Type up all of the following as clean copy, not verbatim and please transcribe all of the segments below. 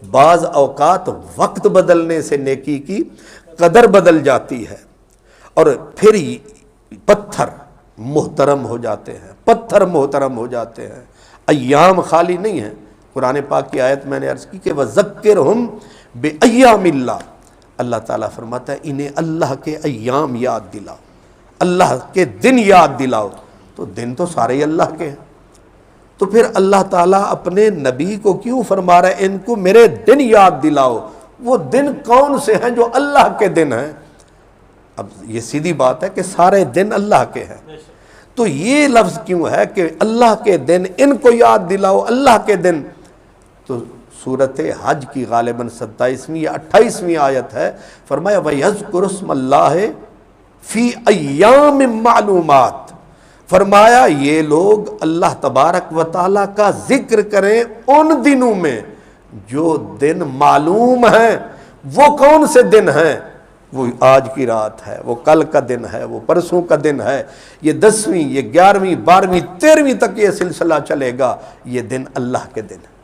بعض اوقات وقت بدلنے سے نیکی کی قدر بدل جاتی ہے، اور پھر پتھر محترم ہو جاتے ہیں، پتھر محترم ہو جاتے ہیں۔ ایام خالی نہیں ہیں، قرآن پاک کی آیت میں نے عرض کی کہ وَذَكِّرْهُمْ بِأَيَّامِ اللَّهِ، اللہ تعالیٰ فرماتا ہے انہیں اللہ کے ایام یاد دلاؤ، اللہ کے دن یاد دلاؤ۔ تو دن تو سارے اللہ کے ہیں، تو پھر اللہ تعالیٰ اپنے نبی کو کیوں فرما رہا ہے ان کو میرے دن یاد دلاؤ؟ وہ دن کون سے ہیں جو اللہ کے دن ہیں؟ اب یہ سیدھی بات ہے کہ سارے دن اللہ کے ہیں، تو یہ لفظ کیوں ہے کہ اللہ کے دن ان کو یاد دلاؤ، اللہ کے دن؟ تو سورۃ حج کی غالباً 27ویں یا 28ویں آیت ہے، فرمایا وَيَذْكُرُ اسْمَ اللَّهِ فِي أَيَّامٍ مَّعْلُومَاتٍ، فرمایا یہ لوگ اللہ تبارک و تعالیٰ کا ذکر کریں ان دنوں میں جو دن معلوم ہیں۔ وہ کون سے دن ہیں؟ وہ آج کی رات ہے، وہ کل کا دن ہے، وہ پرسوں کا دن ہے، یہ 10ویں، یہ 11ویں، 12ویں، 13ویں تک یہ سلسلہ چلے گا، یہ دن اللہ کے دن ہے۔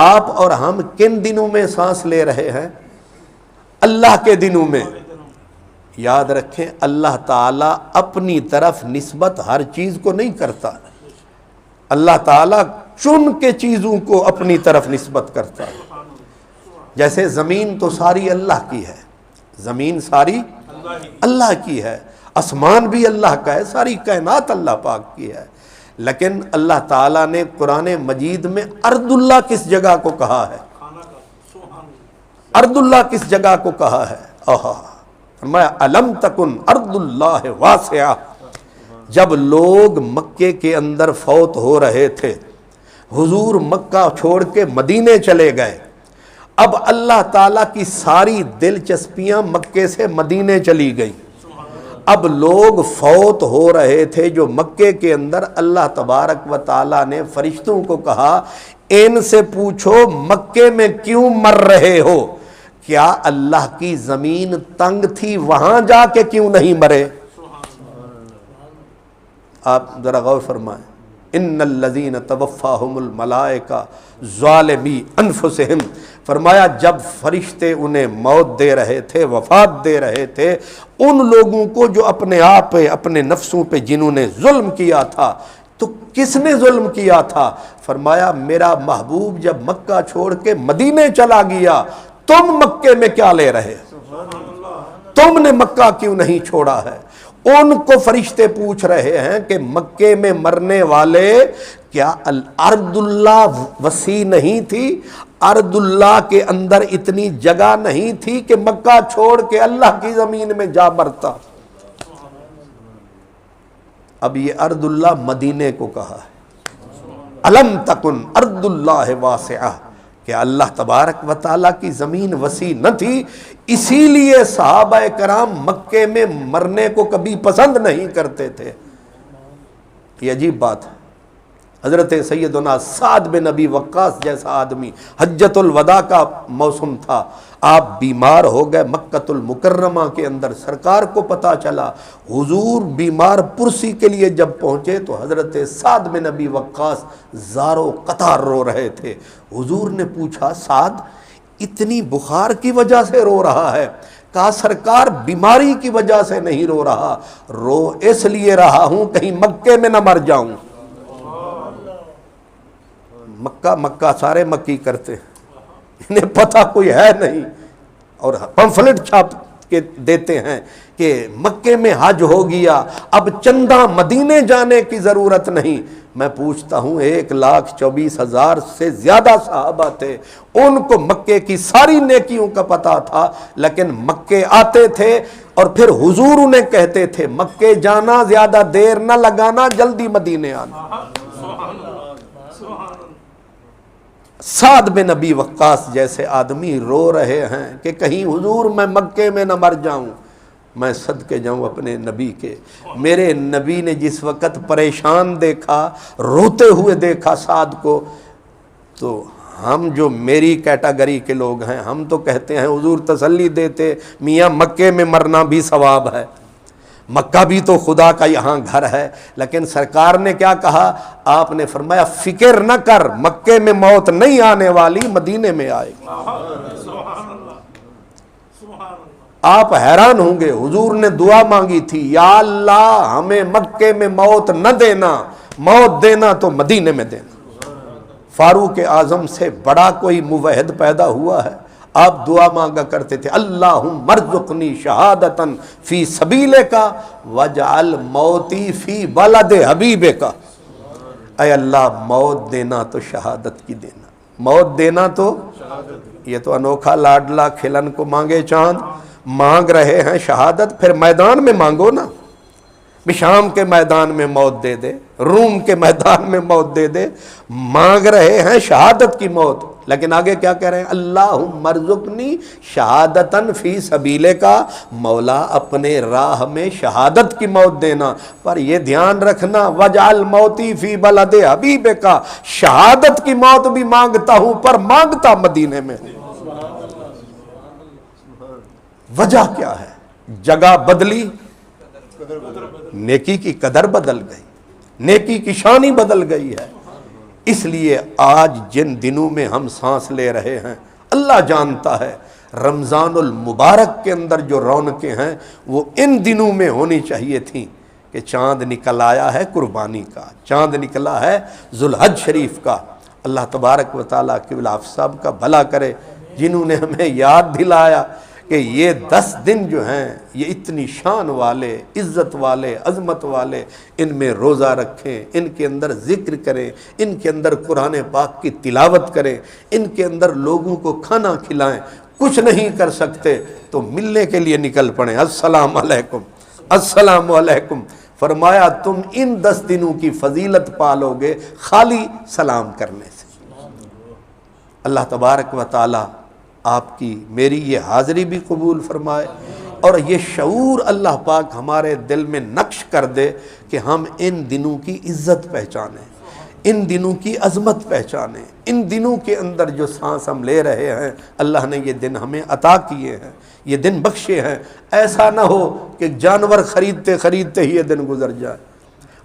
آپ اور ہم کن دنوں میں سانس لے رہے ہیں؟ اللہ کے دنوں میں۔ یاد رکھیں اللہ تعالیٰ اپنی طرف نسبت ہر چیز کو نہیں کرتا، اللہ تعالیٰ چن کے چیزوں کو اپنی طرف نسبت کرتا ہے۔ جیسے زمین تو ساری اللہ کی ہے، زمین ساری اللہ کی ہے، آسمان بھی اللہ کا ہے، ساری کائنات اللہ پاک کی ہے، لیکن اللہ تعالیٰ نے قرآن مجید میں ارض اللہ کس جگہ کو کہا ہے؟ ارض اللہ کس جگہ کو کہا ہے؟ فرمایا الم تکن ارض اللہ واسعہ۔ جب لوگ مکے کے اندر فوت ہو رہے تھے، حضور مکہ چھوڑ کے مدینے چلے گئے، اب اللہ تعالیٰ کی ساری دلچسپیاں مکے سے مدینے چلی گئیں۔ اب لوگ فوت ہو رہے تھے جو مکے کے اندر، اللہ تبارک و تعالیٰ نے فرشتوں کو کہا ان سے پوچھو مکے میں کیوں مر رہے ہو؟ کیا اللہ کی زمین تنگ تھی وہاں جا کے کیوں نہیں مرے؟ آپ ذرا غور فرمائیں، ان الذین توفاہم الملائکہ ظالمی انفسہم، فرمایا جب فرشتے انہیں موت دے رہے تھے، وفات دے رہے تھے، ان لوگوں کو جو اپنے آپ پہ، اپنے نفسوں پہ جنہوں نے ظلم کیا تھا، تو کس نے ظلم کیا تھا؟ فرمایا میرا محبوب جب مکہ چھوڑ کے مدینے چلا گیا، تم مکے میں کیا لے رہے؟ تم نے مکہ کیوں نہیں چھوڑا ہے؟ ان کو فرشتے پوچھ رہے ہیں کہ مکے میں مرنے والے کیا ارض اللہ وسیع نہیں تھی؟ ارض اللہ کے اندر اتنی جگہ نہیں تھی کہ مکہ چھوڑ کے اللہ کی زمین میں جا مرتا؟ اب یہ ارض اللہ مدینے کو کہا ہے، الم تکن ارض اللہ واسعہ، کہ اللہ تبارک و تعالیٰ کی زمین وسیع نہ تھی، اسی لیے صحابہ کرام مکے میں مرنے کو کبھی پسند نہیں کرتے تھے۔ یہ عجیب بات ہے۔ حضرت سیدنا سعد بن ابی وقاص جیسا آدمی، حجۃ الوداع کا موسم تھا، آپ بیمار ہو گئے مکۃ المکرمہ کے اندر، سرکار کو پتا چلا، حضور بیمار پرسی کے لیے جب پہنچے تو حضرت سعد بن ابی وقاص زارو قطار رو رہے تھے۔ حضور نے پوچھا سعد اتنی بخار کی وجہ سے رو رہا ہے؟ کہا سرکار بیماری کی وجہ سے نہیں رو رہا، رو اس لیے رہا ہوں کہیں مکے میں نہ مر جاؤں۔ مکہ سارے مکی کرتے ہیں، انہیں پتہ کوئی ہے نہیں، اور پمفلٹ چھاپ کے دیتے ہیں کہ مکے میں حج ہو گیا، اب چندہ مدینے جانے کی ضرورت نہیں۔ میں پوچھتا ہوں 1,24,000 سے زیادہ صحابہ تھے، ان کو مکے کی ساری نیکیوں کا پتہ تھا، لیکن مکے آتے تھے اور پھر حضور انہیں کہتے تھے مکے جانا زیادہ دیر نہ لگانا، جلدی مدینے آنا۔ سعد بن ابی وقاص جیسے آدمی رو رہے ہیں کہ کہیں حضور میں مکے میں نہ مر جاؤں۔ میں صدقے جاؤں اپنے نبی کے، میرے نبی نے جس وقت پریشان دیکھا، روتے ہوئے دیکھا سعد کو، تو ہم جو میری کیٹاگری کے لوگ ہیں ہم تو کہتے ہیں حضور تسلی دیتے میاں مکے میں مرنا بھی ثواب ہے، مکہ بھی تو خدا کا یہاں گھر ہے، لیکن سرکار نے کیا کہا؟ آپ نے فرمایا فکر نہ کر، مکے میں موت نہیں آنے والی، مدینے میں آئے گی۔ آپ حیران ہوں گے، حضور نے دعا مانگی تھی، یا اللہ ہمیں مکے میں موت نہ دینا، موت دینا تو مدینے میں دینا۔ فاروق اعظم سے بڑا کوئی موحد پیدا ہوا ہے؟ آپ دعا مانگا کرتے تھے، اللہم ارزقنی شہادتاً فی سبیلک واجعل موتی فی بلد حبیبک۔ اے اللہ موت دینا تو شہادت کی دینا، موت دینا تو یہ تو انوکھا لاڈلا کھلن کو مانگے چاند، مانگ رہے ہیں شہادت، پھر میدان میں مانگو نا، شام کے میدان میں موت دے دے، روم کے میدان میں موت دے دے، مانگ رہے ہیں شہادت کی موت، لیکن آگے کیا کہہ رہے ہیں؟ اللہم ارزقنی شہادتاً فی سبیلک، مولا اپنے راہ میں شہادت کی موت دینا، پر یہ دھیان رکھنا وجعل موتی فی بلد حبیبک، شہادت کی موت بھی مانگتا ہوں پر مانگتا مدینے میں ہوں۔ وجہ کیا ہے؟ جگہ بدلی، نیکی کی قدر بدل گئی، نیکی کی شانی بدل گئی ہے۔ اس لیے آج جن دنوں میں ہم سانس لے رہے ہیں، اللہ جانتا ہے رمضان المبارک کے اندر جو رونقیں ہیں وہ ان دنوں میں ہونی چاہیے تھیں کہ چاند نکل آیا ہے قربانی کا، چاند نکلا ہے ذوالحج شریف کا۔ اللہ تبارک و تعالیٰ قبلہ حافظ صاحب کا بھلا کرے جنہوں نے ہمیں یاد دلایا کہ یہ 10 دن جو ہیں یہ اتنی شان والے، عزت والے، عظمت والے، ان میں روزہ رکھیں، ان کے اندر ذکر کریں، ان کے اندر قرآن پاک کی تلاوت کریں، ان کے اندر لوگوں کو کھانا کھلائیں۔ کچھ نہیں کر سکتے تو ملنے کے لیے نکل پڑیں، السلام علیکم، السلام علیکم۔ فرمایا تم ان 10 دنوں کی فضیلت پالو گے خالی سلام کرنے سے۔ اللہ تبارک و تعالی آپ کی میری یہ حاضری بھی قبول فرمائے، اور یہ شعور اللہ پاک ہمارے دل میں نقش کر دے کہ ہم ان دنوں کی عزت پہچانیں، ان دنوں کی عظمت پہچانیں، ان دنوں کے اندر جو سانس ہم لے رہے ہیں اللہ نے یہ دن ہمیں عطا کیے ہیں، یہ دن بخشے ہیں۔ ایسا نہ ہو کہ جانور خریدتے خریدتے ہی یہ دن گزر جائے،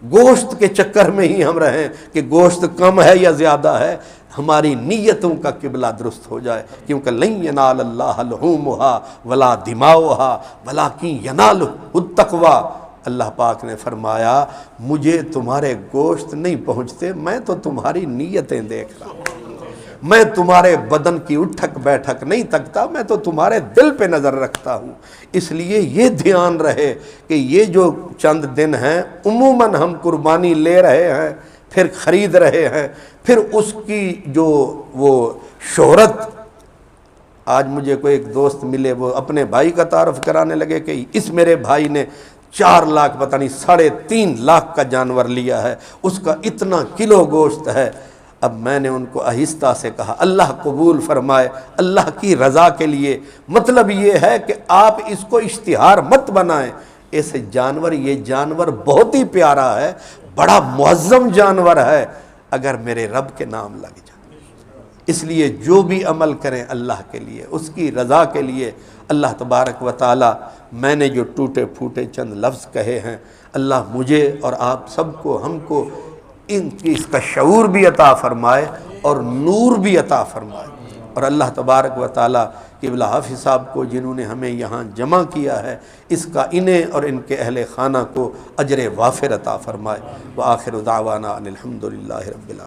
گوشت کے چکر میں ہی ہم رہیں کہ گوشت کم ہے یا زیادہ ہے، ہماری نیتوں کا قبلہ درست ہو جائے، کیونکہ لن ینال اللہ لحومها ولا دماؤها ولکن ینالہ التقوی۔ اللہ پاک نے فرمایا مجھے تمہارے گوشت نہیں پہنچتے، میں تو تمہاری نیتیں دیکھ رہا ہوں، میں تمہارے بدن کی اٹھک بیٹھک نہیں تکتا، میں تو تمہارے دل پہ نظر رکھتا ہوں۔ اس لیے یہ دھیان رہے کہ یہ جو چند دن ہیں عموماً ہم قربانی لے رہے ہیں، پھر خرید رہے ہیں، پھر اس کی جو وہ شہرت، آج مجھے کوئی ایک دوست ملے، وہ اپنے بھائی کا تعارف کرانے لگے کہ اس میرے بھائی نے 4 لاکھ پتہ نہیں 3.5 لاکھ کا جانور لیا ہے، اس کا اتنا کلو گوشت ہے۔ اب میں نے ان کو آہستہ سے کہا اللہ قبول فرمائے، اللہ کی رضا کے لیے، مطلب یہ ہے کہ آپ اس کو اشتہار مت بنائیں، اس جانور، یہ جانور بہت ہی پیارا ہے، بڑا معظم جانور ہے، اگر میرے رب کے نام لگ جائے۔ اس لیے جو بھی عمل کریں اللہ کے لیے، اس کی رضا کے لیے۔ اللہ تبارک و تعالی میں نے جو ٹوٹے پھوٹے چند لفظ کہے ہیں، اللہ مجھے اور آپ سب کو، ہم کو ان کی اس کا شعور بھی عطا فرمائے اور نور بھی عطا فرمائے، اور اللہ تبارک و تعالی قبلہ حافظ صاحب کو جنہوں نے ہمیں یہاں جمع کیا ہے، اس کا انہیں اور ان کے اہل خانہ کو اجر وافر عطا فرمائے۔ وآخر دعوانا ان الحمد للہ رب العالمین۔